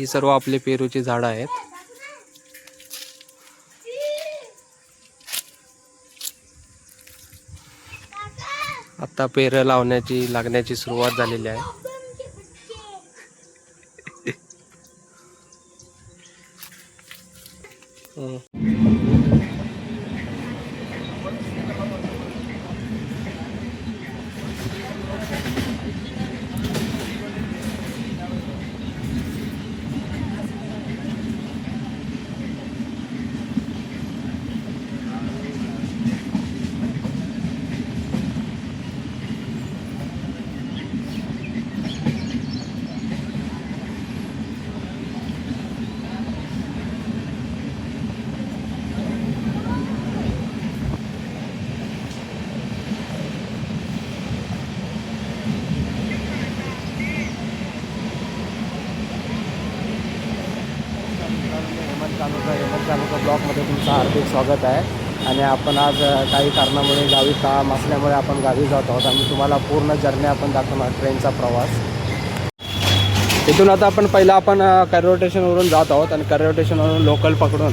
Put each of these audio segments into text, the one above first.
ही सर्व आपले पेरूची झाडं आहेत. आता पेरं लागण्याची सुरुवात झालेली आहे. हेमंत ब्लॉगमध्ये तुमचं हार्दिक स्वागत आहे. आणि आपण आज काही कारणामुळे गावी काम असल्यामुळे आपण गावी जात आहोत आणि तुम्हाला पूर्ण जर्नी आपण दाखवणार ट्रेनचा प्रवास. इथून आता पहिला आपण करियर स्टेशनवरून जात आहोत आणि करियर स्टेशनवरून लोकल पकडून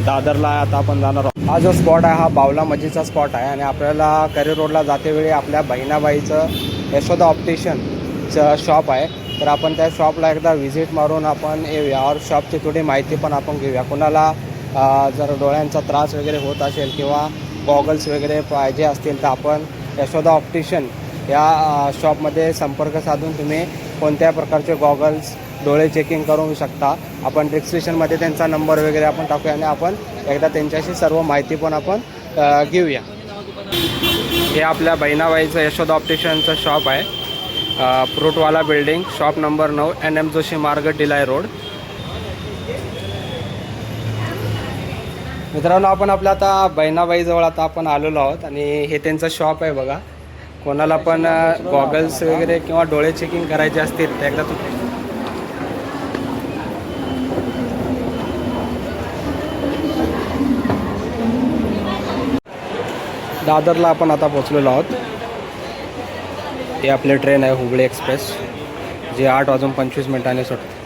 दादरला आता आपण जाणार आहोत. हा जो स्पॉट आहे हा बावला मस्जिदचा स्पॉट आहे आणि आपल्याला करियर रोडला जातेवेळी आपल्या बहिणाबाईचं यशोदा ऑप्टिशियनचं शॉप आहे. तर आपण त्या शॉपला एकदा व्हिजिट मारून आपण येऊया और शॉपची थोडी माहिती पण आपण घेऊया. कोणाला जर डोळ्यांचा त्रास वगैरे होत असेल किंवा गॉगल्स वगैरे पाहिजे असतील तर आपण यशोदा ऑप्टिशियन या शॉपमध्ये संपर्क साधून तुम्ही कोणत्या प्रकारचे गॉगल्स डोळे चेकिंग करू शकता. आपण डिस्क्रिप्शनमध्ये त्यांचा नंबर वगैरे आपण टाकूया आणि आपण एकदा त्यांच्याशी सर्व माहिती पण आपण घेऊया. हे आपल्या बहिणाबाईचं यशोदा ऑप्टिशियनचं शॉप आहे. फ्रूटवाला building, shop number 9, NM Joshi Marg, Delisle road. मित्रांनो, आपण आपल्या आता बहिणाबाईजवळ आता आपण आलेलो आहोत आणि हे त्यांचं शॉप आहे बघा. कोणाला पण गॉगल्स वगैरे किंवा डोळे चेकिंग करायचे असतील तर एकदा दादरला आपण आता पोहोचलेलो आहोत. हे आपले ट्रेन आहे हुबळी एक्सप्रेस, जे 8:25 सुटते.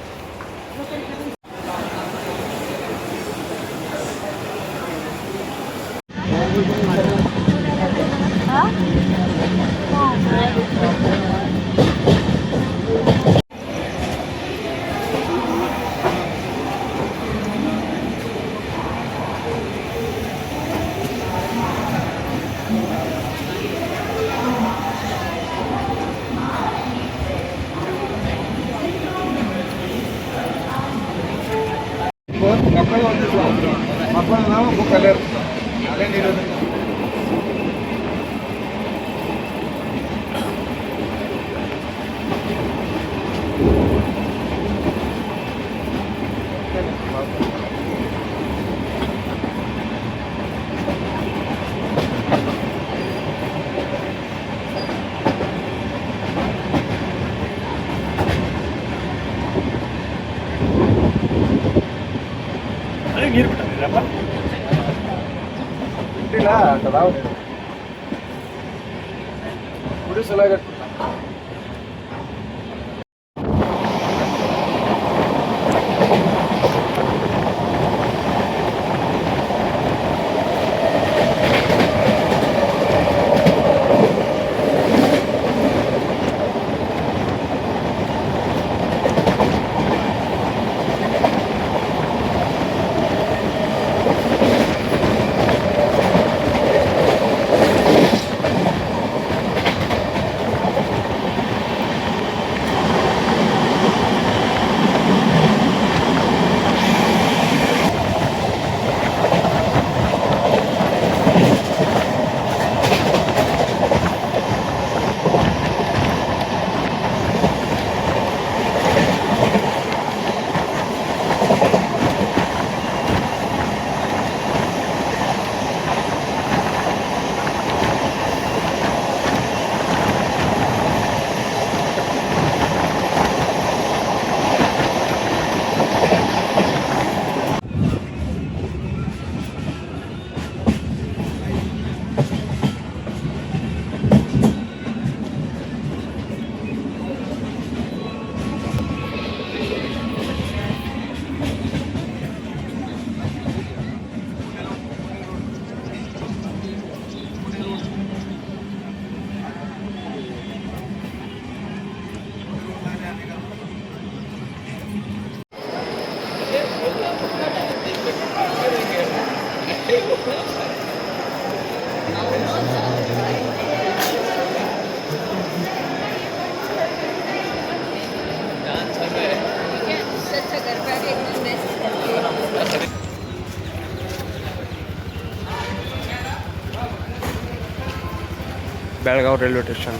Belgaum railway station.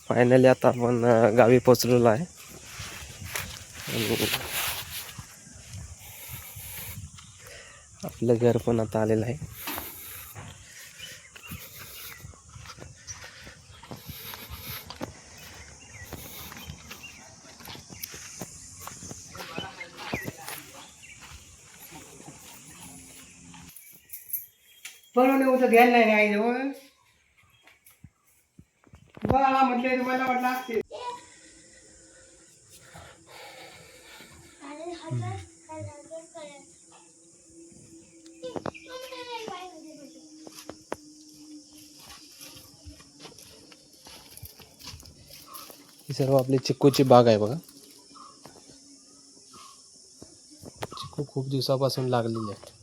फायनली आता आपण गावी पोचलेलो आहे आणि आपलं घर पण आता आलेलं आहे. पण उद्या ध्यान नाही आई जवळ बघा म्हटले तुम्हाला वाटलं असते. ही सर्व आपली चिक्कूची बाग आहे बघा. चिक्कू खूप दिवसापासून लागलेली आहे.